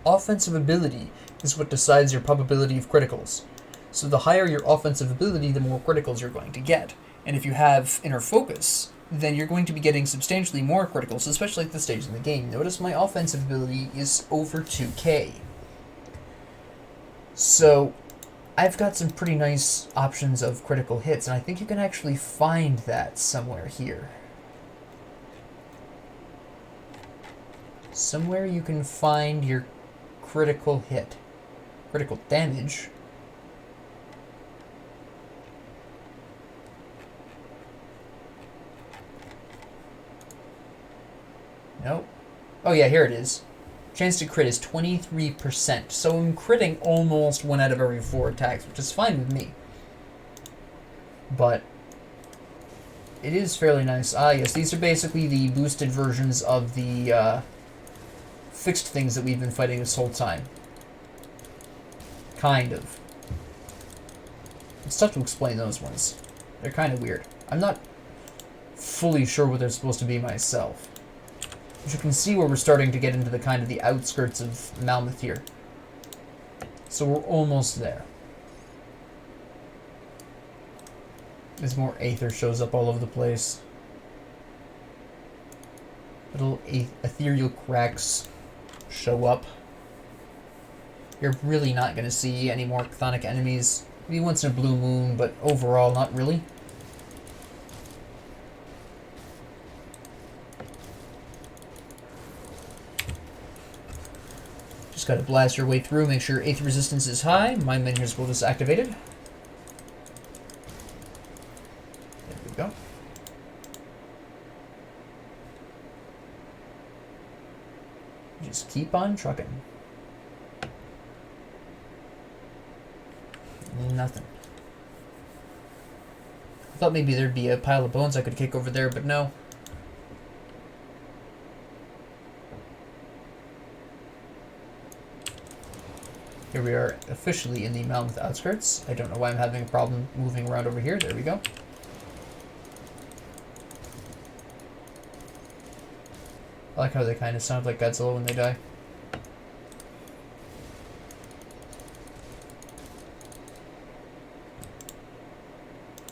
offensive ability is what decides your probability of criticals. So the higher your offensive ability, the more criticals you're going to get. And if you have Inner Focus, then you're going to be getting substantially more criticals, especially at this stage in the game. Notice my offensive ability is over 2k. So I've got some pretty nice options of critical hits, and I think you can actually find that somewhere here. Somewhere you can find your critical hit. Critical damage. Nope. Oh yeah, here it is. Chance to crit is 23%, so I'm critting almost 1 out of every 4 attacks, which is fine with me. But it is fairly nice. Ah, yes, these are basically the boosted versions of the fixed things that we've been fighting this whole time. Kind of. It's tough to explain those ones. They're kind of weird. I'm not fully sure what they're supposed to be myself. As you can see where we're starting to get into the kind of the outskirts of Malmouth here. So we're almost there. As more aether shows up all over the place. Little ethereal cracks show up. You're really not going to see any more chthonic enemies. Maybe once in a blue moon, but overall not really. Just gotta blast your way through, make sure aether resistance is high. Mind Menier's will is activated. There we go. Just keep on trucking. Nothing. I thought maybe there'd be a pile of bones I could kick over there, but no. Here we are officially in the Malmouth outskirts. I don't know why I'm having a problem moving around over here. There we go. I like how they kind of sound like Godzilla when they die.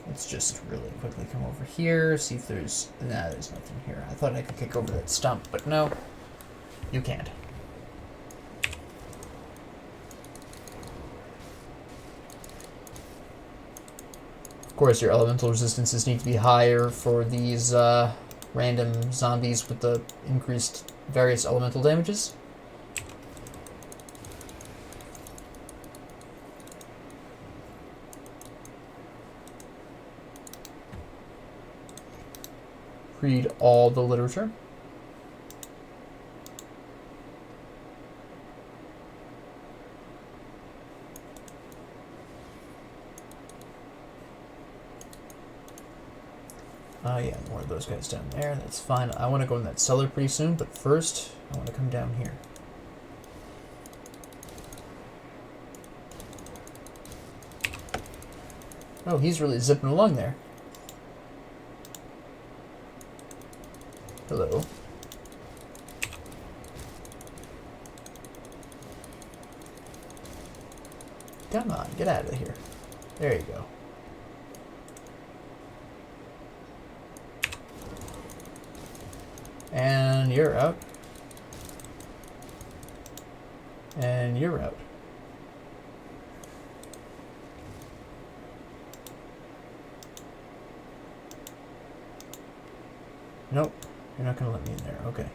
Let's just really quickly come over here, see if there's... Nah, there's nothing here. I thought I could kick over that stump, but no. You can't. Of course, your elemental resistances need to be higher for these random zombies with the increased various elemental damages. Read all the literature. Yeah, more of those guys down there. That's fine. I want to go in that cellar pretty soon, but first, I want to come down here. Oh, he's really zipping along there. Hello. Come on, get out of here. There you go. And you're out. And you're out. Nope. You're not going to let me in there. Okay.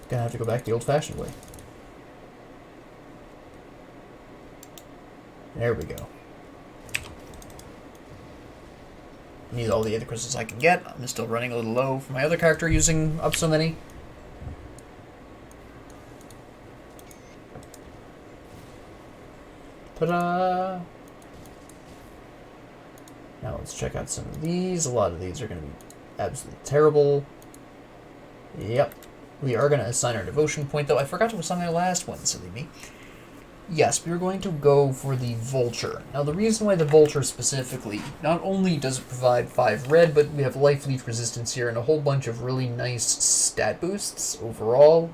Gonna have to go back the old-fashioned way. There we go. Need all the other crystals I can get. I'm still running a little low for my other character using up so many. Ta-da! Now let's check out some of these. A lot of these are going to be absolutely terrible. Yep. We are going to assign our devotion point, though. I forgot to assign my last one, silly me. Yes, we are going to go for the Vulture. Now, the reason why the Vulture specifically, not only does it provide 5 red, but we have life leech resistance here and a whole bunch of really nice stat boosts overall.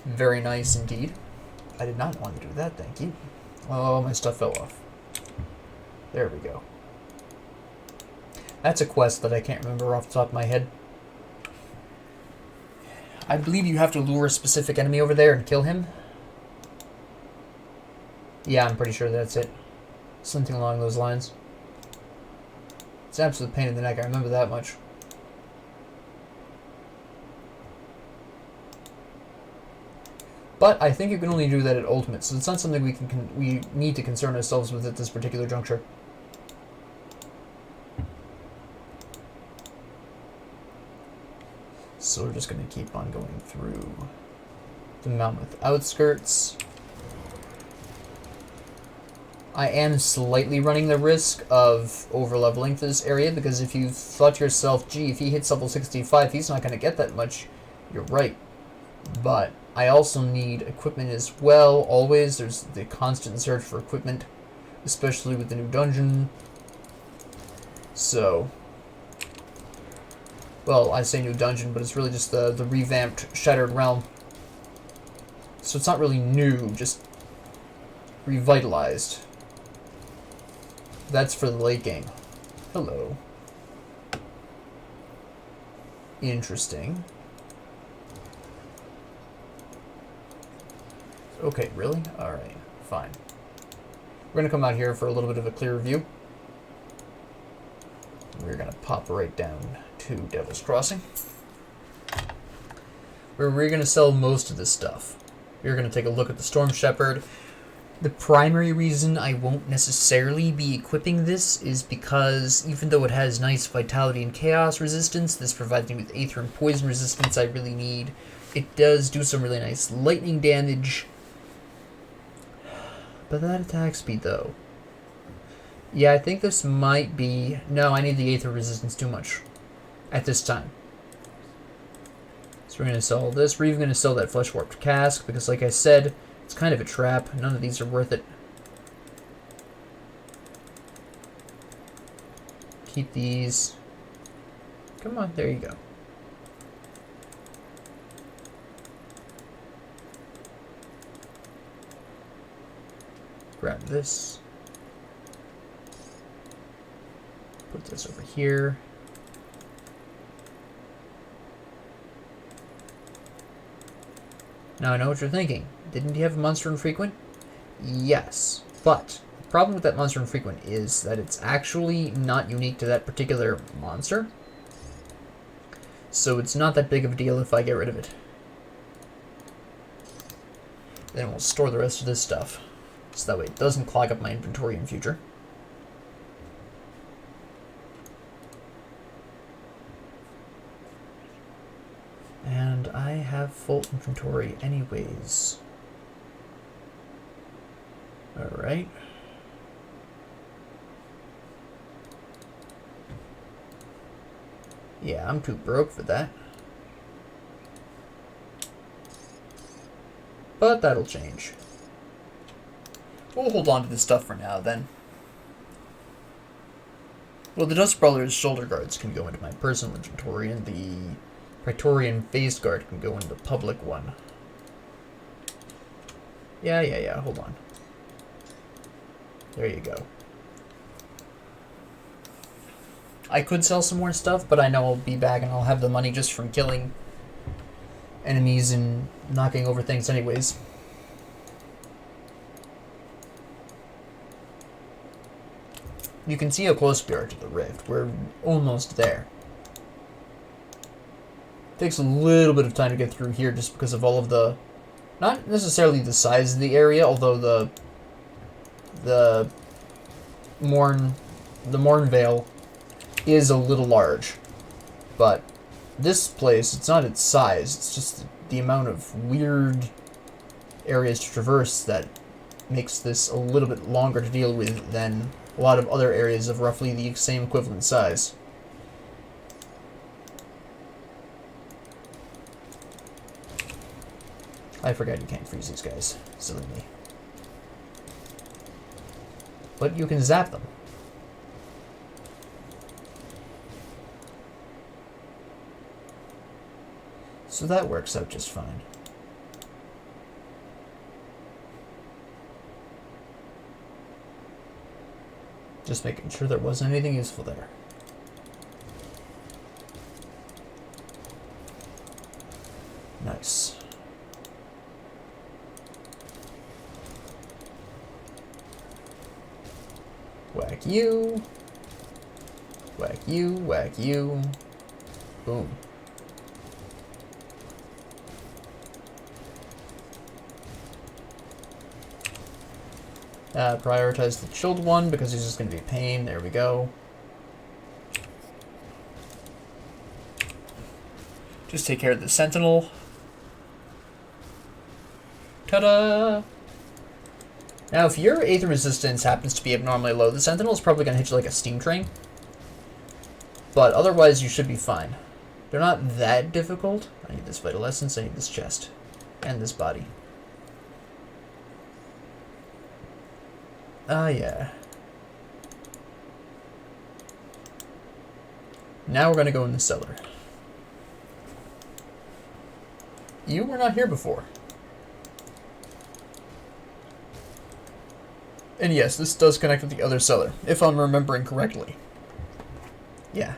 Very nice indeed. I did not want to do that, thank you. Oh, my stuff fell off. There we go. That's a quest that I can't remember off the top of my head. I believe you have to lure a specific enemy over there and kill him. Yeah, I'm pretty sure that's it. Something along those lines. It's an absolute pain in the neck, I remember that much. But I think you can only do that at Ultimate, so it's not something we need to concern ourselves with at this particular juncture. So we're just going to keep on going through the Mammoth outskirts. I am slightly running the risk of over-leveling for this area, because if you thought to yourself, gee, if he hits level 65, he's not going to get that much, you're right. But I also need equipment as well, always. There's the constant search for equipment, especially with the new dungeon. So, well, I say new dungeon, but it's really just the revamped Shattered Realm. So it's not really new, just revitalized. That's for the late game. Hello. Interesting. Okay, really? Alright, fine. We're going to come out here for a little bit of a clearer view. We're going to pop right down to Devil's Crossing, where we're going to sell most of this stuff. We're going to take a look at the Storm Shepherd. The primary reason I won't necessarily be equipping this is because even though it has nice vitality and chaos resistance, this provides me with aether and poison resistance I really need. It does do some really nice lightning damage. But that attack speed, though. Yeah, I think this might be... No, I need the aether resistance too much at this time. So we're going to sell this. We're even going to sell that Flesh Warped Cask, because like I said, it's kind of a trap. None of these are worth it. Keep these. Come on, there you go. Grab this. Put this over here. Now I know what you're thinking. Didn't he have a Monster Infrequent? Yes, but the problem with that Monster Infrequent is that it's actually not unique to that particular monster. So it's not that big of a deal if I get rid of it. Then we'll store the rest of this stuff, so that way it doesn't clog up my inventory in future. And I have full inventory anyways. Alright. Yeah, I'm too broke for that. But that'll change. We'll hold on to this stuff for now, then. Well, the Dust Brawler's shoulder guards can go into my personal inventory, and the Praetorian Face Guard can go into the public one. Yeah, hold on. There you go. I could sell some more stuff, but I know I'll be back and I'll have the money just from killing enemies and knocking over things anyways. You can see how close we are to the rift. We're almost there. Takes a little bit of time to get through here just because of all of the... Not necessarily the size of the area, although the Mourndale is a little large. But this place, it's not its size, it's just the amount of weird areas to traverse that makes this a little bit longer to deal with than a lot of other areas of roughly the same equivalent size. I forgot you can't freeze these guys. Silly me. But you can zap them. So that works out just fine. Just making sure there wasn't anything useful there. Nice. Whack you. Whack you, whack you. Boom. Prioritize the chilled one because he's just going to be a pain. There we go. Just take care of the sentinel. Ta-da! Now, if your Aether resistance happens to be abnormally low, the sentinel is probably going to hit you like a steam train. But otherwise, you should be fine. They're not that difficult. I need this vital essence, I need this chest. And this body. Ah, yeah. Now we're going to go in the cellar. You were not here before. And yes, this does connect with the other cellar, if I'm remembering correctly. Yeah.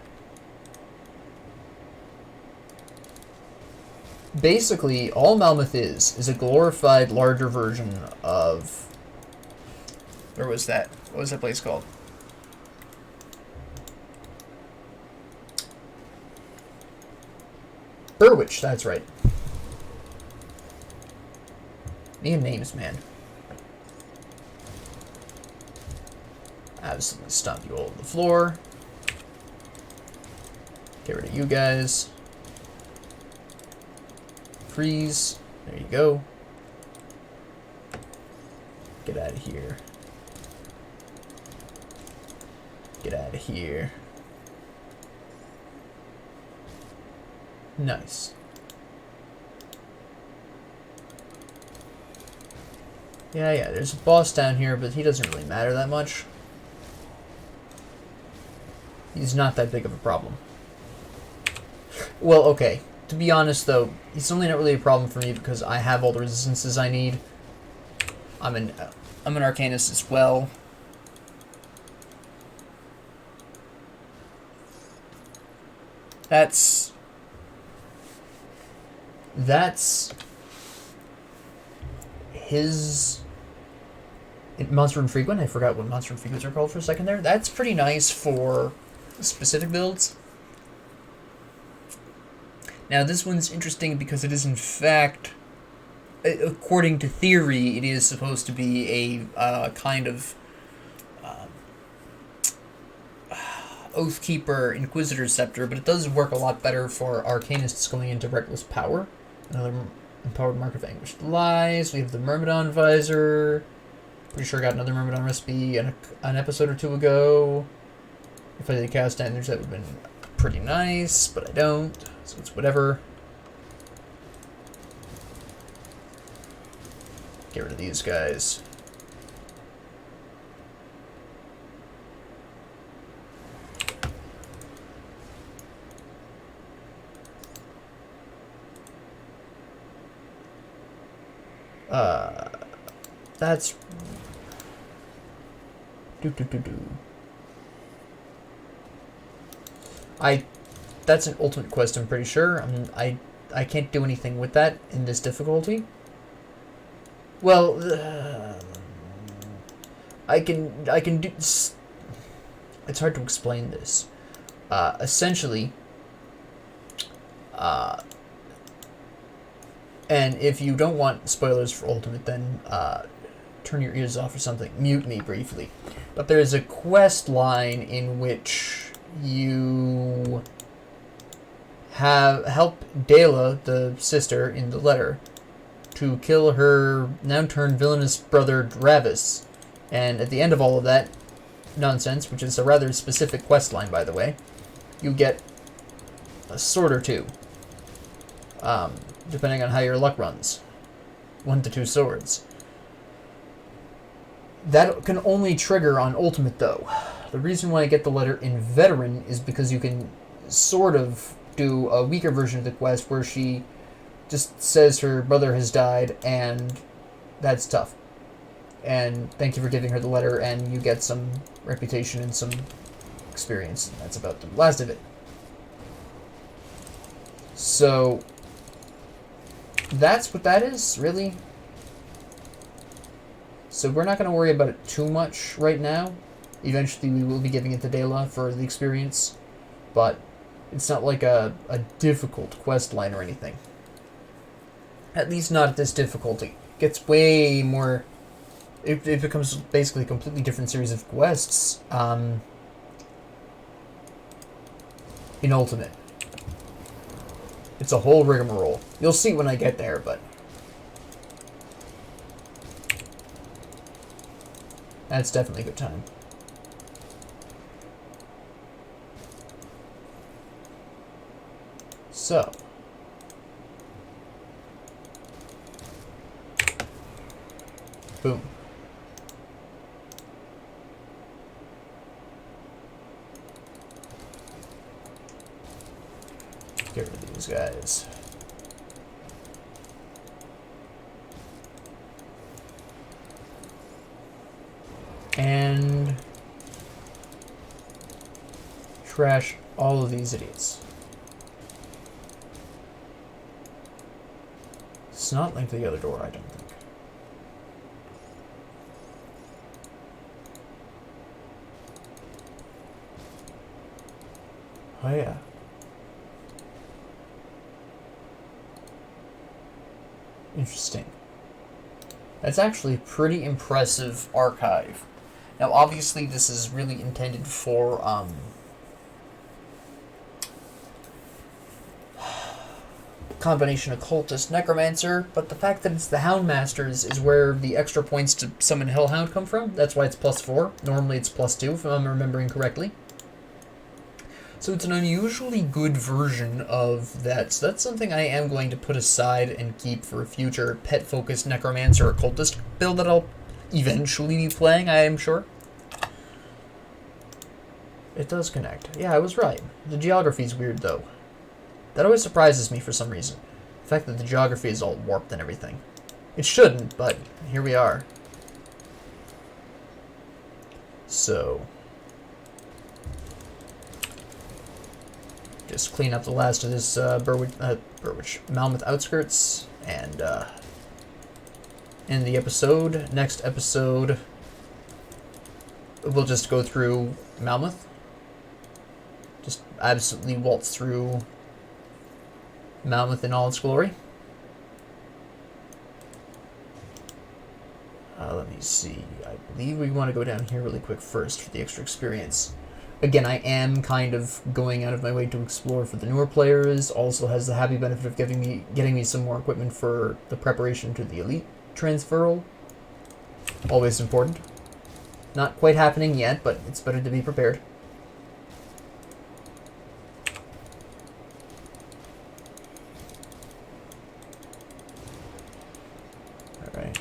Basically, all Malmoth is a glorified, larger version of... Where was that? What was that place called? Burwich, that's right. Me and names, man. Absolutely stomp you all over the floor. Get rid of you guys. Freeze. There you go. Get out of here. Get out of here. Nice. Yeah, there's a boss down here, but he doesn't really matter that much. He's not that big of a problem. Well, okay. To be honest, though, he's only not really a problem for me because I have all the resistances I need. I'm an Arcanist as well. That's his Monster Infrequent. I forgot what Monster Infrequents are called for a second there. That's pretty nice for specific builds. Now this one's interesting because it is in fact, according to theory, it is supposed to be a kind of Oathkeeper Inquisitor Scepter, but it does work a lot better for Arcanists going into Reckless Power. Another Empowered Mark of Anguished Lies. We have the Myrmidon Visor. Pretty sure I got another Myrmidon recipe an episode or two ago. If I did cast standards, that would have been pretty nice, but I don't, so it's whatever. Get rid of these guys. That's... That's an ultimate quest, I'm pretty sure. I can't do anything with that in this difficulty. Well, I can do... It's hard to explain this. Essentially... and if you don't want spoilers for Ultimate, then turn your ears off or something. Mute me briefly. But there's a quest line in which you help Dela, the sister in the letter, to kill her now-turned villainous brother Dravis. And at the end of all of that nonsense, which is a rather specific quest line, by the way, you get a sword or two. Depending on how your luck runs. 1 to 2 swords. That can only trigger on Ultimate, though. The reason why I get the letter in Veteran is because you can sort of do a weaker version of the quest where she just says her brother has died, and that's tough. And thank you for giving her the letter, and you get some reputation and some experience. And that's about the last of it. So... that's what that is, really. So we're not going to worry about it too much right now. Eventually we will be giving it to Dela for the experience, but it's not like a difficult quest line or anything. At least not at this difficulty. It gets way more... It becomes basically a completely different series of quests in Ultimate. It's a whole rigmarole. You'll see when I get there, but... That's definitely a good time. So... Boom. Get rid of these guys. And trash all of these idiots. It's not linked to the other door, I don't think. Oh yeah. Interesting. That's actually a pretty impressive archive. Now, obviously, this is really intended for, combination occultist necromancer, but the fact that it's the Houndmasters is where the extra points to summon Hellhound come from. That's why it's +4. Normally it's +2, if I'm remembering correctly. So it's an unusually good version of that. So that's something I am going to put aside and keep for a future pet-focused necromancer occultist build that I'll eventually be playing, I am sure. It does connect. Yeah, I was right. The geography's weird, though. That always surprises me for some reason. The fact that the geography is all warped and everything. It shouldn't, but here we are. So... just clean up the last of this Malmouth outskirts, and end the episode. Next episode, we'll just go through Malmouth. Just absolutely waltz through Malmouth in all its glory. Let me see. I believe we want to go down here really quick first for the extra experience. Again, I am kind of going out of my way to explore for the newer players. Also has the happy benefit of getting me some more equipment for the preparation to the elite transferal. Always important. Not quite happening yet, but it's better to be prepared. Alright.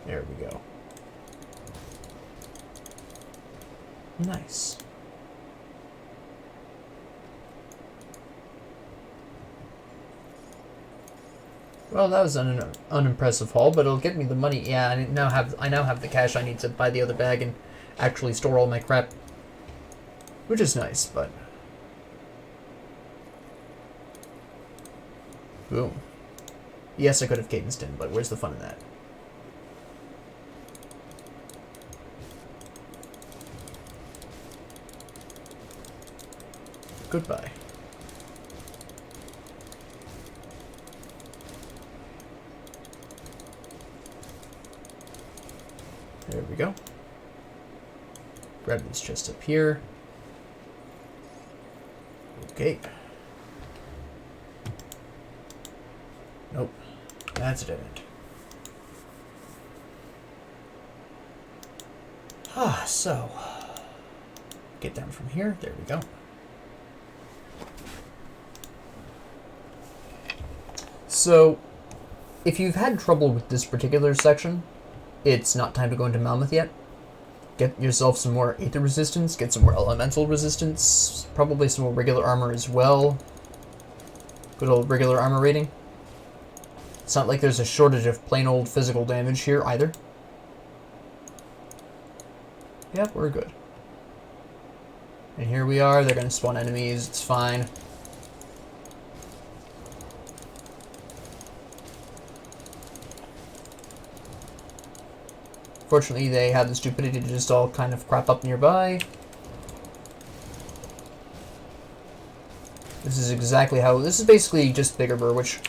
There we go. Nice. Well, that was an unimpressive haul, but it'll get me the money. Yeah, I now have the cash I need to buy the other bag and actually store all my crap, which is nice. But boom. Yes, I could have cadenced in, but where's the fun in that? Goodbye. There we go. Grab this chest up here. Okay. Nope. That's a dead end. So. Get down from here. There we go. So, if you've had trouble with this particular section, it's not time to go into Malmouth yet. Get yourself some more Aether resistance, get some more Elemental resistance, probably some more regular armor as well. Good old regular armor rating. It's not like there's a shortage of plain old physical damage here either. Yep, we're good. And here we are, they're going to spawn enemies, it's fine. Unfortunately, they had the stupidity to just all kind of crop up nearby. This is exactly how... This is basically just bigger Burwitch.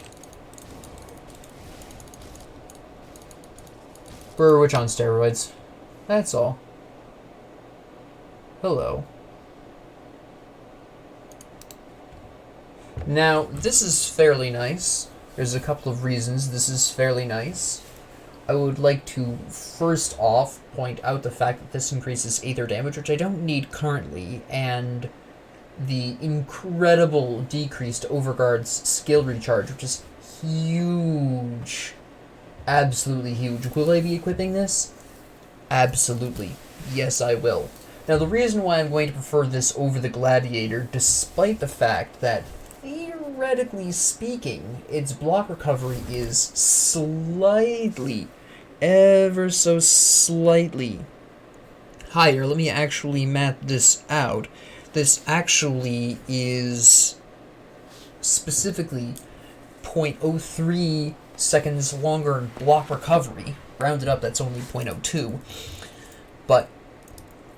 Burwitch on steroids. That's all. Hello. Now, this is fairly nice. There's a couple of reasons this is fairly nice. I would like to first off point out the fact that this increases Aether damage, which I don't need currently, and the incredible decrease to Overguard's skill recharge, which is huge. Absolutely huge. Will I be equipping this? Absolutely. Yes, I will. Now, the reason why I'm going to prefer this over the Gladiator, despite the fact that, theoretically speaking, its block recovery is slightly, ever so slightly higher. Let me actually map this out. This actually is specifically 0.03 seconds longer in block recovery. Rounded up, that's only 0.02. But,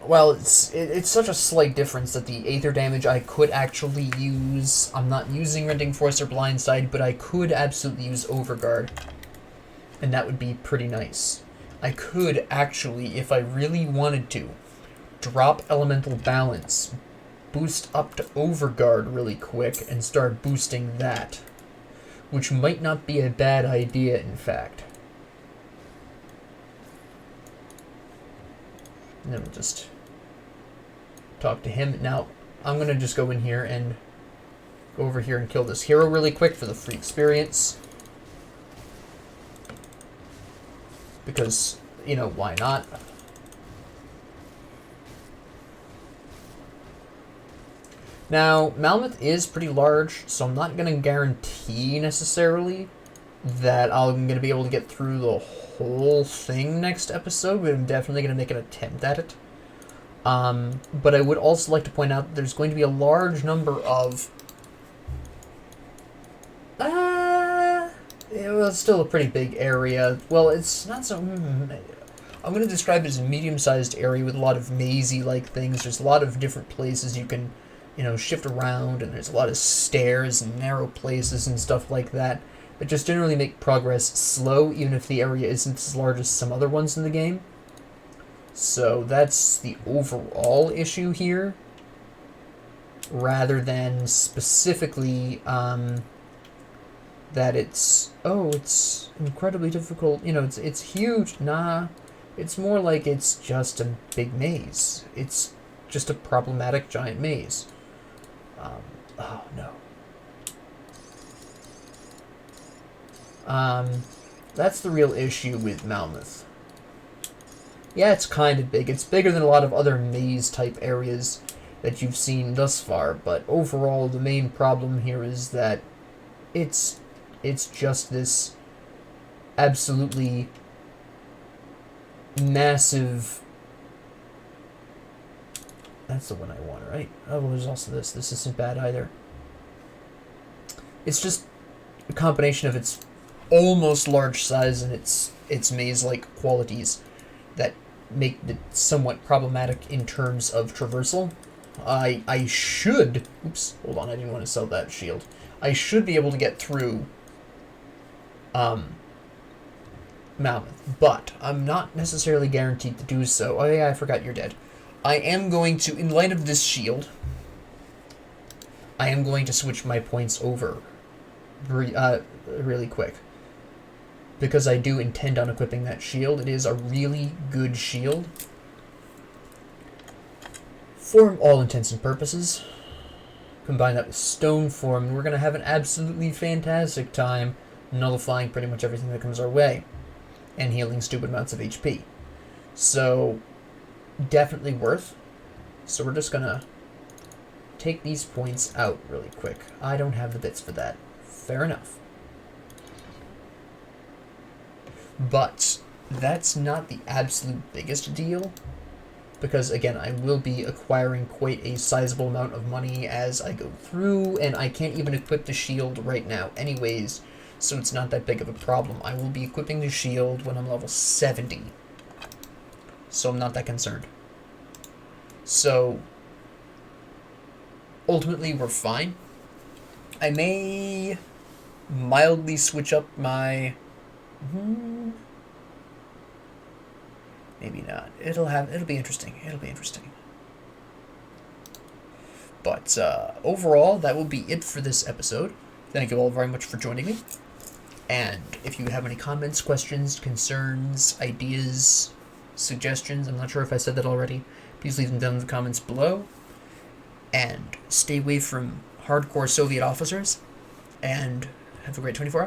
well, it's such a slight difference that the Aether damage I could actually use. I'm not using Rending Force or Blindside, but I could absolutely use Overguard. And that would be pretty nice. I could actually, if I really wanted to, drop Elemental Balance, boost up to Overguard really quick, and start boosting that. Which might not be a bad idea, in fact. And then we'll just talk to him. Now, I'm going to just go in here and go over here and kill this hero really quick for the free experience. Because, you know, why not? Now, Malmoth is pretty large, so I'm not going to guarantee necessarily that I'm going to be able to get through the whole thing next episode, but I'm definitely going to make an attempt at it. But I would also like to point out that there's going to be a large number of... it's still a pretty big area. Well, it's not so... I'm going to describe it as a medium-sized area with a lot of mazy-like things. There's a lot of different places you can, you know, shift around, and there's a lot of stairs and narrow places and stuff like that just generally make progress slow, even if the area isn't as large as some other ones in the game. So that's the overall issue here, rather than specifically that it's incredibly difficult. You know, it's huge. Nah, it's more like it's just a big maze. It's just a problematic giant maze. Oh no. That's the real issue with Malmoth. Yeah, it's kind of big. It's bigger than a lot of other maze-type areas that you've seen thus far, but overall, the main problem here is that it's just this absolutely massive... That's the one I want, right? Oh, well, there's also this. This isn't bad either. It's just a combination of its almost large size and its maze-like qualities that make it somewhat problematic in terms of traversal. I should... Oops, hold on, I didn't want to sell that shield. I should be able to get through Mammoth, but I'm not necessarily guaranteed to do so. Oh yeah, I forgot you're dead. I am going to, in light of this shield, I am going to switch my points over really quick. Because I do intend on equipping that shield. It is a really good shield. For all intents and purposes. Combine that with stone form, and we're going to have an absolutely fantastic time nullifying pretty much everything that comes our way. And healing stupid amounts of HP. So, definitely worth. So we're just going to take these points out really quick. I don't have the bits for that. Fair enough. But that's not the absolute biggest deal, because again, I will be acquiring quite a sizable amount of money as I go through, and I can't even equip the shield right now anyways, so it's not that big of a problem. I will be equipping the shield when I'm level 70. so I'm not that concerned. So, ultimately, we're fine. I may mildly switch up my... maybe not. It'll be interesting. It'll be interesting. But overall, that will be it for this episode. Thank you all very much for joining me. And if you have any comments, questions, concerns, ideas, suggestions, I'm not sure if I said that already, please leave them down in the comments below. And stay away from hardcore Soviet officers. And have a great 24 hours.